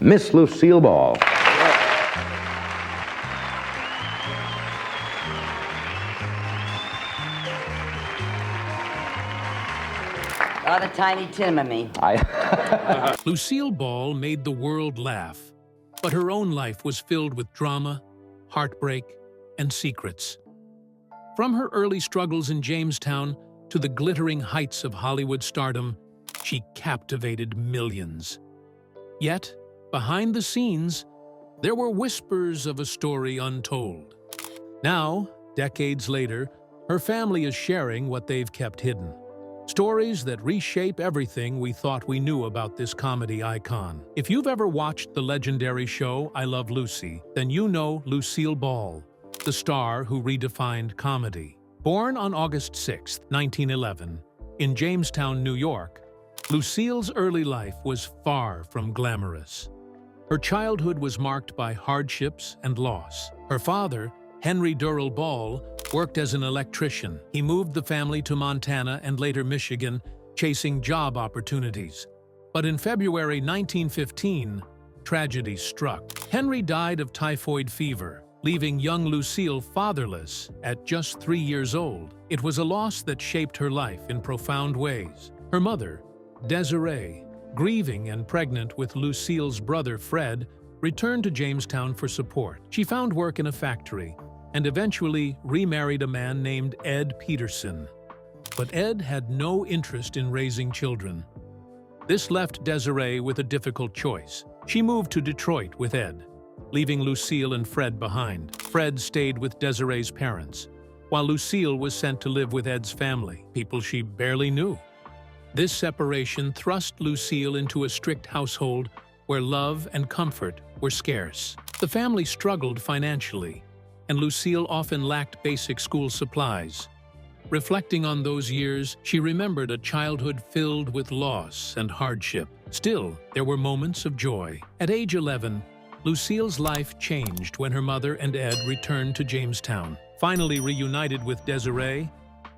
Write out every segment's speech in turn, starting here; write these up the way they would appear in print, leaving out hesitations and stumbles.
Miss Lucille Ball. Got a tiny tin of me. Lucille Ball made the world laugh, but her own life was filled with drama, heartbreak, and secrets. From her early struggles in Jamestown to the glittering heights of Hollywood stardom, she captivated millions. Yet, behind the scenes, there were whispers of a story untold. Now, decades later, her family is sharing what they've kept hidden. Stories that reshape everything we thought we knew about this comedy icon. If you've ever watched the legendary show I Love Lucy, then you know Lucille Ball, the star who redefined comedy. Born on August 6, 1911, in Jamestown, New York, Lucille's early life was far from glamorous. Her childhood was marked by hardships and loss. Her father, Henry Durrell Ball, worked as an electrician. He moved the family to Montana and later Michigan, chasing job opportunities. But in February 1915, tragedy struck. Henry died of typhoid fever, leaving young Lucille fatherless at just 3 years old. It was a loss that shaped her life in profound ways. Her mother, Desilu, grieving and pregnant with Lucille's brother Fred, returned to Jamestown for support. She found work in a factory and eventually remarried a man named Ed Peterson. But Ed had no interest in raising children. This left Desiree with a difficult choice. She moved to Detroit with Ed, leaving Lucille and Fred behind. Fred stayed with Desiree's parents, while Lucille was sent to live with Ed's family, people she barely knew. This separation thrust Lucille into a strict household where love and comfort were scarce. The family struggled financially, and Lucille often lacked basic school supplies. Reflecting on those years, she remembered a childhood filled with loss and hardship. Still, there were moments of joy. At age 11, Lucille's life changed when her mother and Ed returned to Jamestown. Finally reunited with Desiree,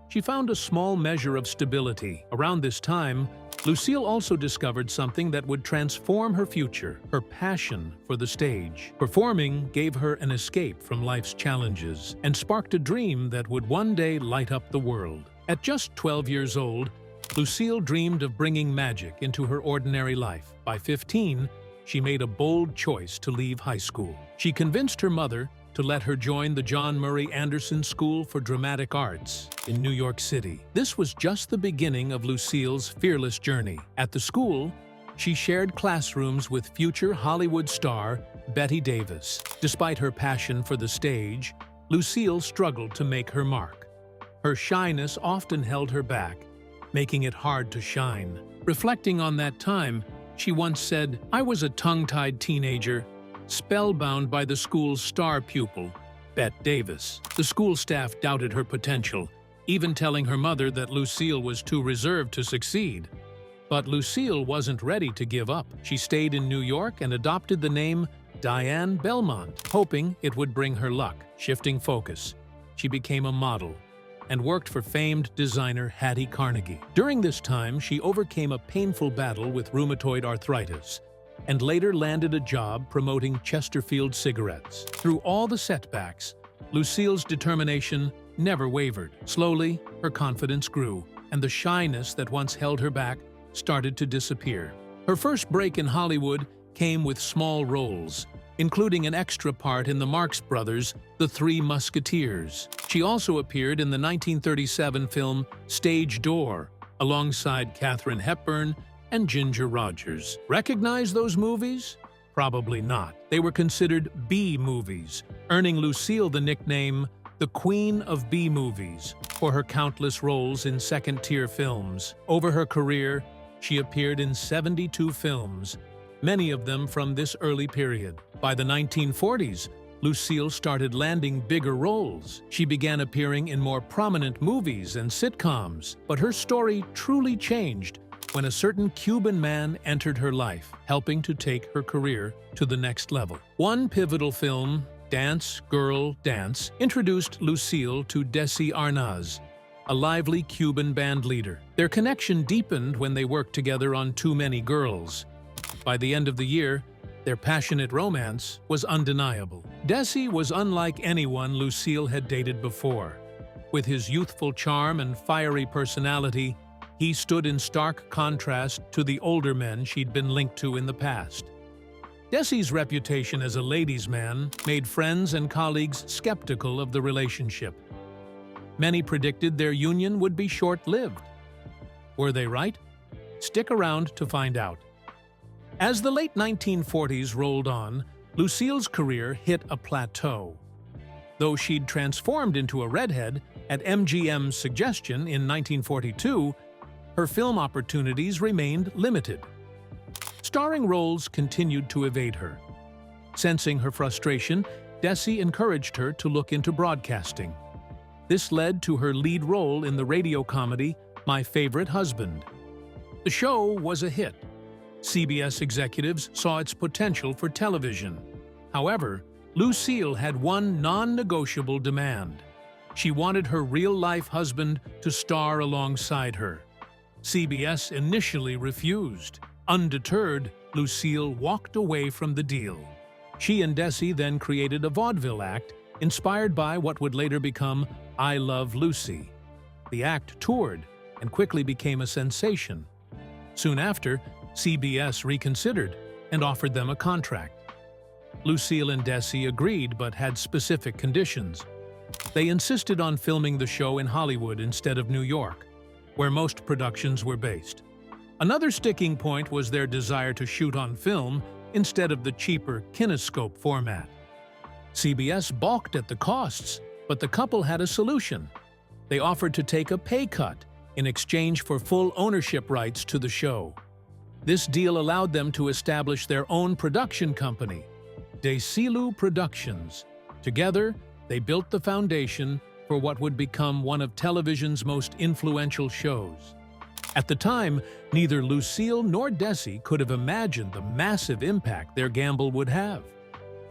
she found a small measure of stability. Around this time, Lucille also discovered something that would transform her future, her passion for the stage. Performing gave her an escape from life's challenges and sparked a dream that would one day light up the world. At just 12 years old, Lucille dreamed of bringing magic into her ordinary life. By 15, she made a bold choice to leave high school. She convinced her mother to let her join the John Murray Anderson School for Dramatic Arts in New York City. This was just the beginning of Lucille's fearless journey. At the school, she shared classrooms with future Hollywood star Bette Davis. Despite her passion for the stage, Lucille struggled to make her mark. Her shyness often held her back, making it hard to shine. Reflecting on that time, she once said, "I was a tongue-tied teenager, spellbound by the school's star pupil, Bette Davis." The school staff doubted her potential, even telling her mother that Lucille was too reserved to succeed. But Lucille wasn't ready to give up. She stayed in New York and adopted the name Diane Belmont, hoping it would bring her luck. Shifting focus, she became a model and worked for famed designer Hattie Carnegie. During this time, she overcame a painful battle with rheumatoid arthritis and later landed a job promoting Chesterfield cigarettes. Through all the setbacks, Lucille's determination never wavered. Slowly, her confidence grew, and the shyness that once held her back started to disappear. Her first break in Hollywood came with small roles, including an extra part in the Marx Brothers' The Three Musketeers. She also appeared in the 1937 film Stage Door, alongside Katharine Hepburn and Ginger Rogers. Recognize those movies? Probably not. They were considered B movies, earning Lucille the nickname the Queen of B movies for her countless roles in second-tier films. Over her career, she appeared in 72 films, many of them from this early period. By the 1940s, Lucille started landing bigger roles. She began appearing in more prominent movies and sitcoms, but her story truly changed when a certain Cuban man entered her life, helping to take her career to the next level. One pivotal film, Dance, Girl, Dance, introduced Lucille to Desi Arnaz, a lively Cuban band leader. Their connection deepened when they worked together on Too Many Girls. By the end of the year, Their passionate romance was undeniable. Desi was unlike anyone Lucille had dated before. With his youthful charm and fiery personality, he stood in stark contrast to the older men she'd been linked to in the past. Desi's reputation as a ladies' man made friends and colleagues skeptical of the relationship. Many predicted their union would be short-lived. Were they right? Stick around to find out. As the late 1940s rolled on, Lucille's career hit a plateau. Though she'd transformed into a redhead at MGM's suggestion in 1942, her film opportunities remained limited. Starring roles continued to evade her. Sensing her frustration, Desi encouraged her to look into broadcasting. This led to her lead role in the radio comedy My Favorite Husband. The show was a hit. CBS executives saw its potential for television. However, Lucille had one non-negotiable demand. She wanted her real-life husband to star alongside her. CBS initially refused. Undeterred, Lucille walked away from the deal. She and Desi then created a vaudeville act inspired by what would later become I Love Lucy. The act toured and quickly became a sensation. Soon after, CBS reconsidered and offered them a contract. Lucille and Desi agreed but had specific conditions. They insisted on filming the show in Hollywood instead of New York, where most productions were based. Another sticking point was their desire to shoot on film instead of the cheaper kinescope format. CBS balked at the costs, but the couple had a solution. They offered to take a pay cut in exchange for full ownership rights to the show. This deal allowed them to establish their own production company, Desilu Productions. Together, they built the foundation for what would become one of television's most influential shows. At the time, neither Lucille nor Desi could have imagined the massive impact their gamble would have.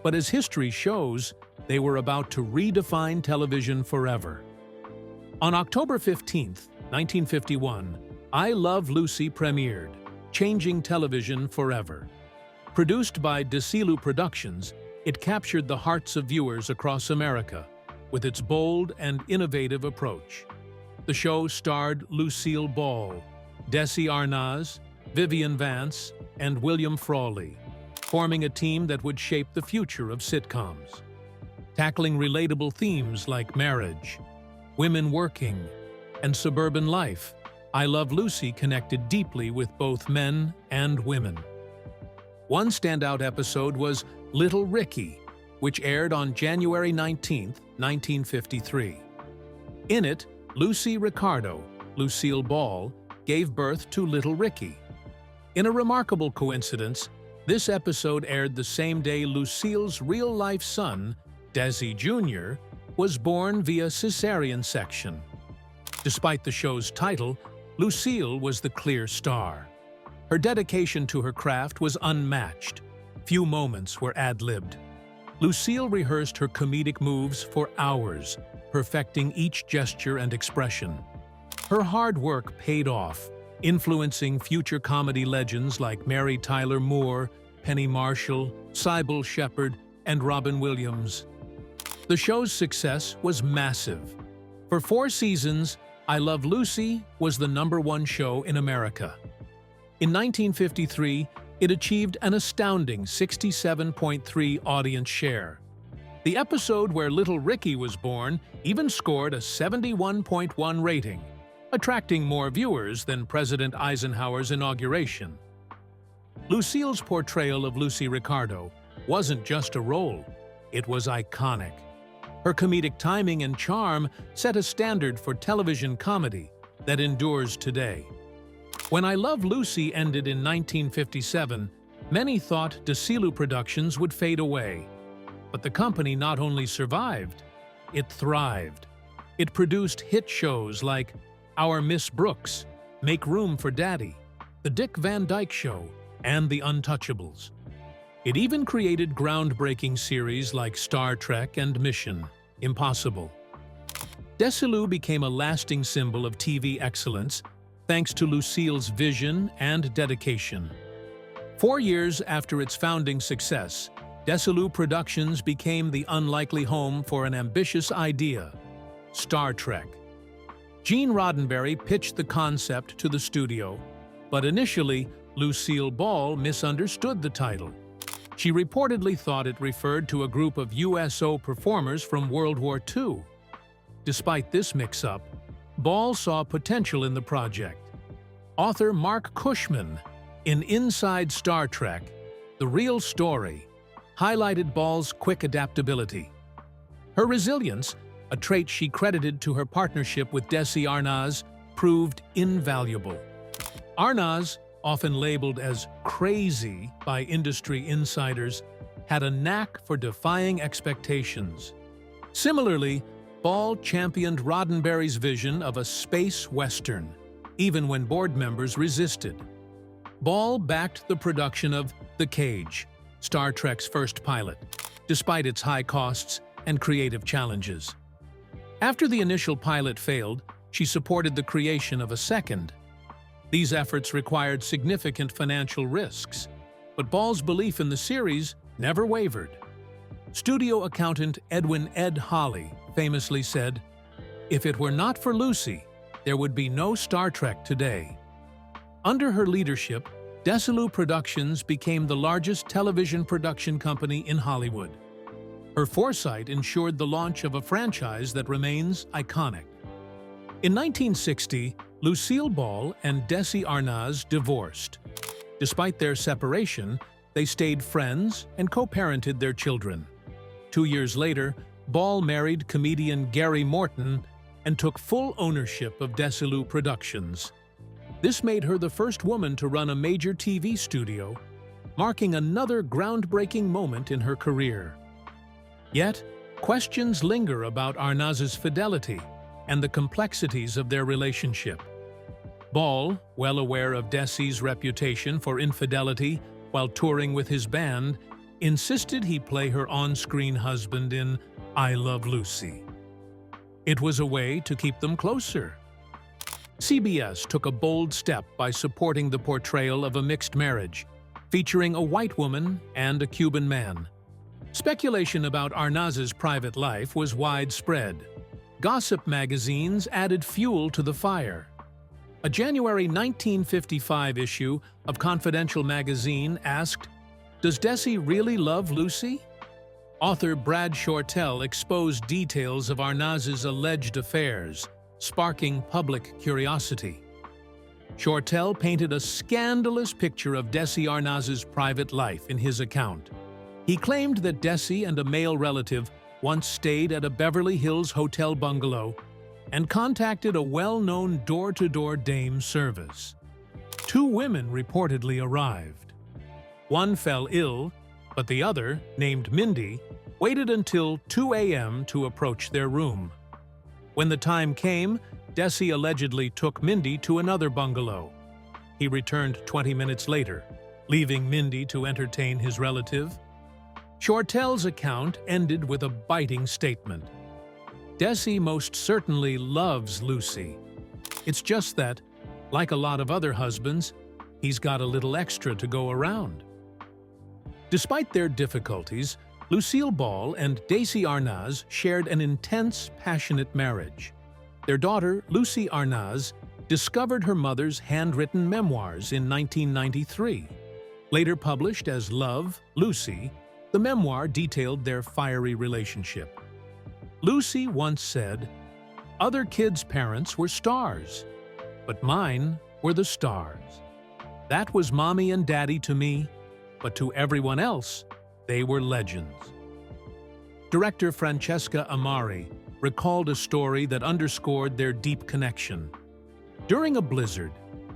But as history shows, they were about to redefine television forever. On October 15, 1951, I Love Lucy premiered, changing television forever. Produced by Desilu Productions, it captured the hearts of viewers across America with its bold and innovative approach. The show starred Lucille Ball, Desi Arnaz, Vivian Vance, and William Frawley, forming a team that would shape the future of sitcoms. Tackling relatable themes like marriage, women working, and suburban life, I Love Lucy connected deeply with both men and women. One standout episode was Little Ricky, which aired on January 19, 1953. In it, Lucy Ricardo, Lucille Ball, gave birth to Little Ricky. In a remarkable coincidence, this episode aired the same day Lucille's real-life son, Desi Jr., was born via cesarean section. Despite the show's title, Lucille was the clear star. Her dedication to her craft was unmatched. Few moments were ad-libbed. Lucille rehearsed her comedic moves for hours, perfecting each gesture and expression. Her hard work paid off, influencing future comedy legends like Mary Tyler Moore, Penny Marshall, Sybil Shepherd, and Robin Williams. The show's success was massive. For 4 seasons, I Love Lucy was the #1 show in America. In 1953, it achieved an astounding 67.3 audience share. The episode where Little Ricky was born even scored a 71.1 rating, attracting more viewers than President Eisenhower's inauguration. Lucille's portrayal of Lucy Ricardo wasn't just a role, it was iconic. Her comedic timing and charm set a standard for television comedy that endures today. When I Love Lucy ended in 1957, many thought Desilu Productions would fade away. But the company not only survived, it thrived. It produced hit shows like Our Miss Brooks, Make Room for Daddy, The Dick Van Dyke Show, and The Untouchables. It even created groundbreaking series like Star Trek and Mission: Impossible. Desilu became a lasting symbol of TV excellence thanks to Lucille's vision and dedication. 4 years after its founding success, Desilu Productions became the unlikely home for an ambitious idea: Star Trek. Gene Roddenberry pitched the concept to the studio, but initially, Lucille Ball misunderstood the title. She reportedly thought it referred to a group of USO performers from World War II. Despite this mix-up, Ball saw potential in the project. Author Mark Cushman, in Inside Star Trek: The Real Story, highlighted Ball's quick adaptability. Her resilience, a trait she credited to her partnership with Desi Arnaz, proved invaluable. Arnaz, often labeled as crazy by industry insiders, had a knack for defying expectations. Similarly, Ball championed Roddenberry's vision of a space western, even when board members resisted. Ball backed the production of The Cage, Star Trek's first pilot, despite its high costs and creative challenges. After the initial pilot failed, she supported the creation of a second. These efforts required significant financial risks, but Ball's belief in the series never wavered. Studio accountant Edwin "Ed" Holly famously said, "If it were not for Lucy, there would be no Star Trek today." Under her leadership, Desilu Productions became the largest television production company in Hollywood. Her foresight ensured the launch of a franchise that remains iconic. In 1960, Lucille Ball and Desi Arnaz divorced. Despite their separation, they stayed friends and co-parented their children. 2 years later, Ball married comedian Gary Morton and took full ownership of Desilu Productions. This made her the first woman to run a major TV studio, marking another groundbreaking moment in her career. Yet, questions linger about Arnaz's fidelity and the complexities of their relationship. Ball, well aware of Desi's reputation for infidelity while touring with his band, insisted he play her on-screen husband in I Love Lucy. It was a way to keep them closer. CBS took a bold step by supporting the portrayal of a mixed marriage, featuring a white woman and a Cuban man. Speculation about Arnaz's private life was widespread. Gossip magazines added fuel to the fire. A January 1955 issue of Confidential magazine asked, "Does Desi really love Lucy?" Author Brad Shortell exposed details of Arnaz's alleged affairs, sparking public curiosity. Shortell painted a scandalous picture of Desi Arnaz's private life in his account. He claimed that Desi and a male relative once stayed at a Beverly Hills hotel bungalow and contacted a well-known door-to-door dame service. 2 women reportedly arrived. One fell ill, but the other, named Mindy, waited until 2 a.m. to approach their room. When the time came, Desi allegedly took Mindy to another bungalow. He returned 20 minutes later, leaving Mindy to entertain his relative. Shortell's account ended with a biting statement. Desi most certainly loves Lucy. It's just that, like a lot of other husbands, he's got a little extra to go around. Despite their difficulties, Lucille Ball and Desi Arnaz shared an intense, passionate marriage. Their daughter, Lucy Arnaz, discovered her mother's handwritten memoirs in 1993. Later published as Love, Lucy, the memoir detailed their fiery relationship. Lucy once said, "Other kids' parents were stars, but mine were the stars. That was Mommy and Daddy to me, but to everyone else, they were legends." Director Francesca Amari recalled a story that underscored their deep connection. During a blizzard,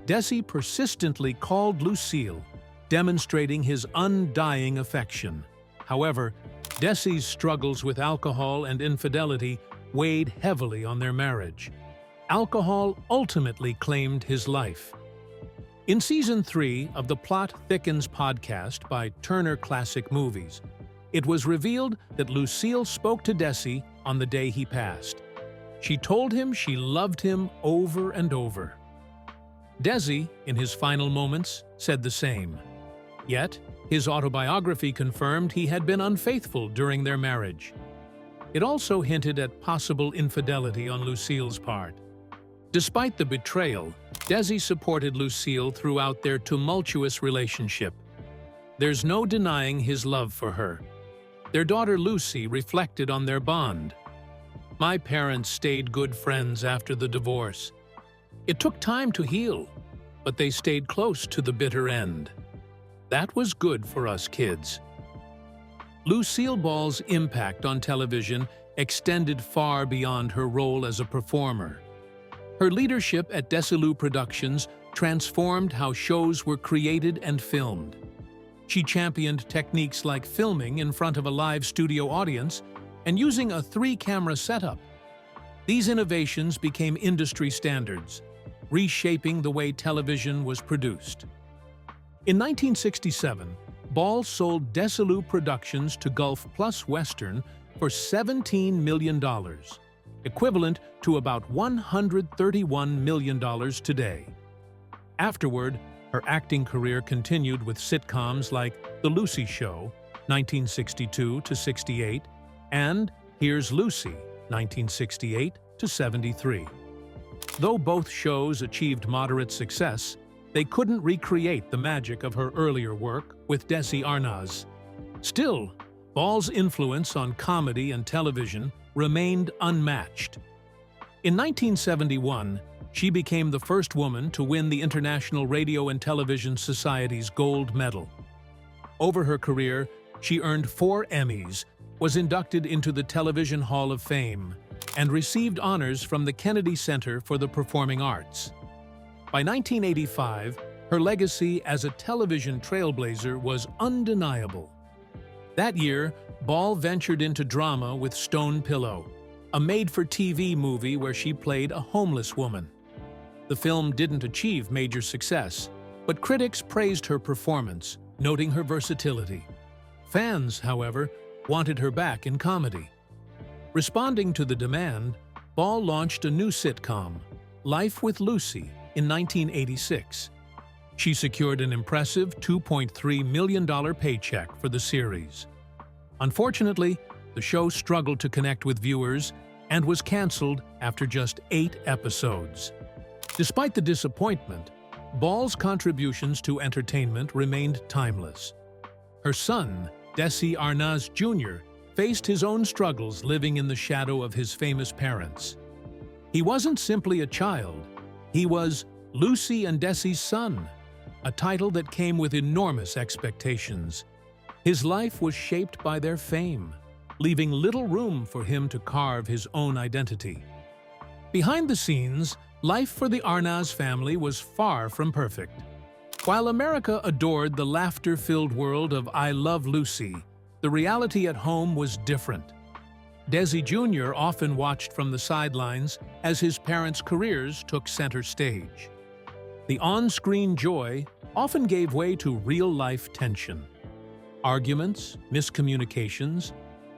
Desi persistently called Lucille, demonstrating his undying affection. However, Desi's struggles with alcohol and infidelity weighed heavily on their marriage. Alcohol ultimately claimed his life. In Season 3 of the Plot Thickens podcast by Turner Classic Movies, it was revealed that Lucille spoke to Desi on the day he passed. She told him she loved him over and over. Desi, in his final moments, said the same. Yet, his autobiography confirmed he had been unfaithful during their marriage. It also hinted at possible infidelity on Lucille's part. Despite the betrayal, Desi supported Lucille throughout their tumultuous relationship. There's no denying his love for her. Their daughter Lucy reflected on their bond. "My parents stayed good friends after the divorce. It took time to heal, but they stayed close to the bitter end. That was good for us kids." Lucille Ball's impact on television extended far beyond her role as a performer. Her leadership at Desilu Productions transformed how shows were created and filmed. She championed techniques like filming in front of a live studio audience and using a 3-camera setup. These innovations became industry standards, reshaping the way television was produced. In 1967, Ball sold Desilu Productions to Gulf Plus Western for $17 million, equivalent to about $131 million today. Afterward, her acting career continued with sitcoms like The Lucy Show, 1962-68, and Here's Lucy, 1968-73. Though both shows achieved moderate success, they couldn't recreate the magic of her earlier work with Desi Arnaz. Still, Ball's influence on comedy and television remained unmatched. In 1971, she became the first woman to win the International Radio and Television Society's Gold Medal. Over her career, she earned 4 Emmys, was inducted into the Television Hall of Fame, and received honors from the Kennedy Center for the Performing Arts. By 1985, her legacy as a television trailblazer was undeniable. That year, Ball ventured into drama with Stone Pillow, a made-for-TV movie where she played a homeless woman. The film didn't achieve major success, but critics praised her performance, noting her versatility. Fans, however, wanted her back in comedy. Responding to the demand, Ball launched a new sitcom, Life with Lucy, in 1986. She secured an impressive $2.3 million paycheck for the series. Unfortunately, the show struggled to connect with viewers and was canceled after just 8 episodes. Despite the disappointment, Ball's contributions to entertainment remained timeless. Her son, Desi Arnaz Jr., faced his own struggles living in the shadow of his famous parents. He wasn't simply a child, he was Lucy and Desi's son, a title that came with enormous expectations. His life was shaped by their fame, leaving little room for him to carve his own identity. Behind the scenes, life for the Arnaz family was far from perfect. While America adored the laughter-filled world of I Love Lucy, the reality at home was different. Desi Jr. often watched from the sidelines as his parents' careers took center stage. The on-screen joy often gave way to real-life tension. Arguments, miscommunications,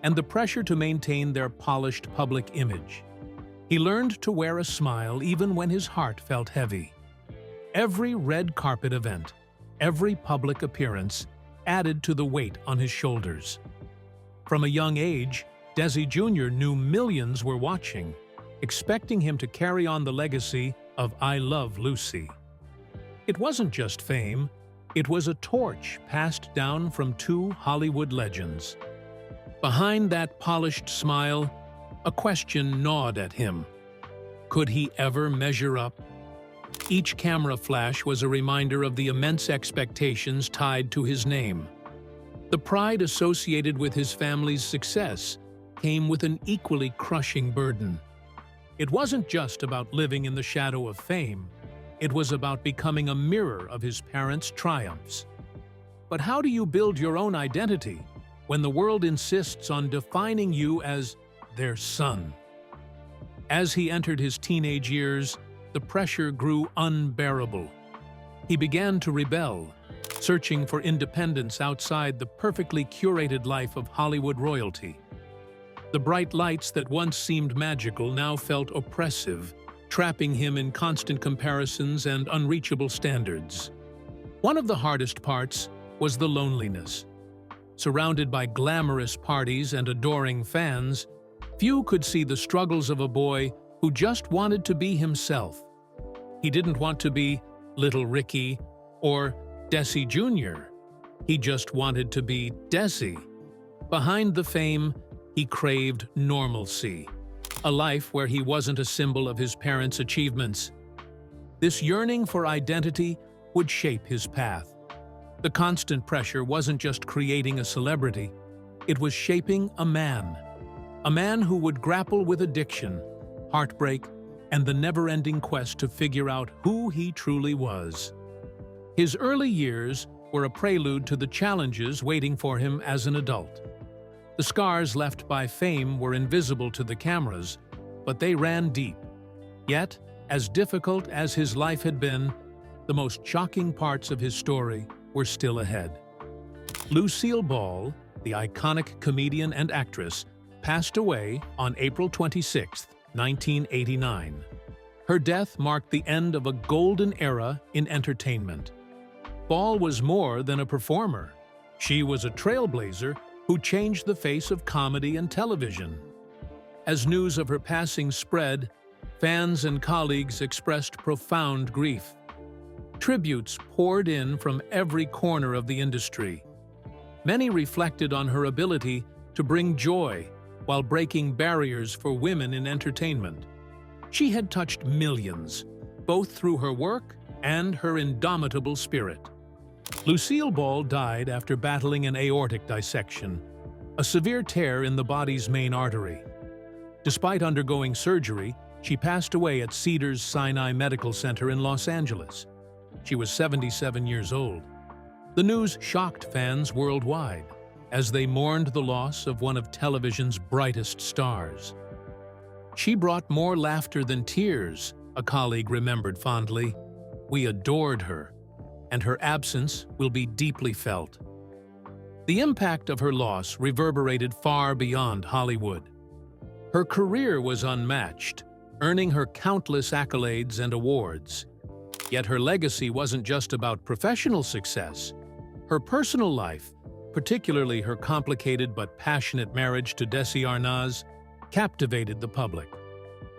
and the pressure to maintain their polished public image. He learned to wear a smile even when his heart felt heavy. Every red carpet event, every public appearance, added to the weight on his shoulders. From a young age, Desi Jr. knew millions were watching, expecting him to carry on the legacy of I Love Lucy. It wasn't just fame, it was a torch passed down from 2 Hollywood legends. Behind that polished smile, a question gnawed at him. Could he ever measure up? Each camera flash was a reminder of the immense expectations tied to his name. The pride associated with his family's success came with an equally crushing burden. It wasn't just about living in the shadow of fame, it was about becoming a mirror of his parents' triumphs. But how do you build your own identity when the world insists on defining you as their son? As he entered his teenage years, the pressure grew unbearable. He began to rebel, searching for independence outside the perfectly curated life of Hollywood royalty. The bright lights that once seemed magical now felt oppressive, trapping him in constant comparisons and unreachable standards. One of the hardest parts, was the loneliness. Surrounded by glamorous parties and adoring fans, few could see the struggles of a boy who just wanted to be himself. He didn't want to be Little Ricky or Desi Jr. He just wanted to be Desi. Behind the fame, he craved normalcy, a life where he wasn't a symbol of his parents' achievements. This yearning for identity would shape his path. The constant pressure wasn't just creating a celebrity, it was shaping a man who would grapple with addiction, heartbreak, and the never-ending quest to figure out who he truly was. His early years were a prelude to the challenges waiting for him as an adult. The scars left by fame were invisible to the cameras, but they ran deep. Yet, as difficult as his life had been, the most shocking parts of his story were still ahead. Lucille Ball, the iconic comedian and actress, passed away on April 26, 1989. Her death marked the end of a golden era in entertainment. Ball was more than a performer. She was a trailblazer who changed the face of comedy and television. As news of her passing spread, fans and colleagues expressed profound grief. Tributes poured in from every corner of the industry. Many reflected on her ability to bring joy while breaking barriers for women in entertainment. She had touched millions, both through her work and her indomitable spirit. Lucille Ball died after battling an aortic dissection, a severe tear in the body's main artery. Despite undergoing surgery, she passed away at Cedars-Sinai Medical Center in Los Angeles. She was 77 years old. The news shocked fans worldwide as they mourned the loss of one of television's brightest stars. She brought more laughter than tears, a colleague remembered fondly. We adored her, and her absence will be deeply felt. The impact of her loss reverberated far beyond Hollywood. Her career was unmatched, earning her countless accolades and awards. Yet her legacy wasn't just about professional success. Her personal life, particularly her complicated but passionate marriage to Desi Arnaz, captivated the public.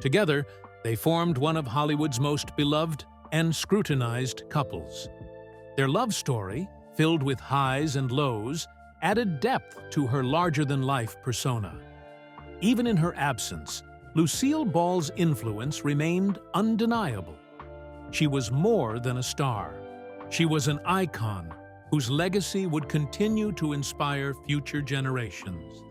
Together, they formed one of Hollywood's most beloved and scrutinized couples. Their love story, filled with highs and lows, added depth to her larger-than-life persona. Even in her absence, Lucille Ball's influence remained undeniable. She was more than a star. She was an icon whose legacy would continue to inspire future generations.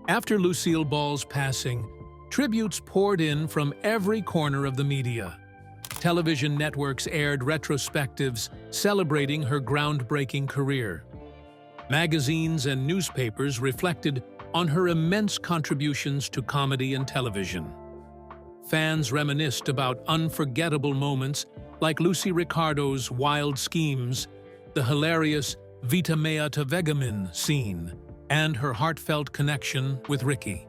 After Lucille Ball's passing, tributes poured in from every corner of the media. Television networks aired retrospectives celebrating her groundbreaking career. Magazines and newspapers reflected on her immense contributions to comedy and television. Fans reminisced about unforgettable moments like Lucy Ricardo's wild schemes, the hilarious Vita Mea te Vegamin scene, and her heartfelt connection with Ricky.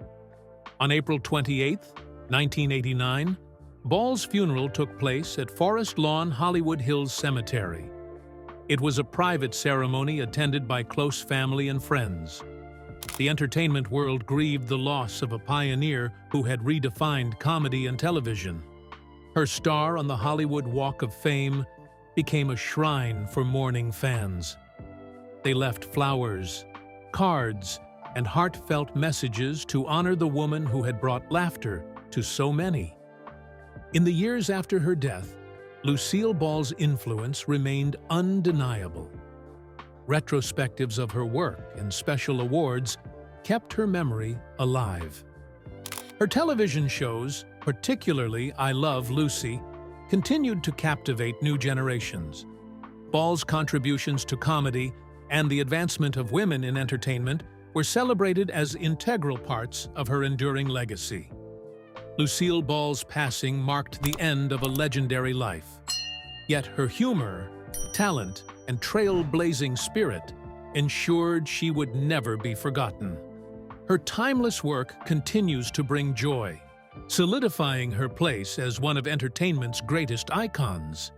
On April 28, 1989, Ball's funeral took place at Forest Lawn Hollywood Hills Cemetery. It was a private ceremony attended by close family and friends. The entertainment world grieved the loss of a pioneer who had redefined comedy and television. Her star on the Hollywood Walk of Fame became a shrine for mourning fans. They left flowers, cards, and heartfelt messages to honor the woman who had brought laughter to so many. In the years after her death, Lucille Ball's influence remained undeniable. Retrospectives of her work and special awards kept her memory alive. Her television shows, particularly I Love Lucy, continued to captivate new generations. Ball's contributions to comedy and the advancement of women in entertainment were celebrated as integral parts of her enduring legacy. Lucille Ball's passing marked the end of a legendary life. Yet her humor, talent, and trailblazing spirit ensured she would never be forgotten. Her timeless work continues to bring joy, solidifying her place as one of entertainment's greatest icons.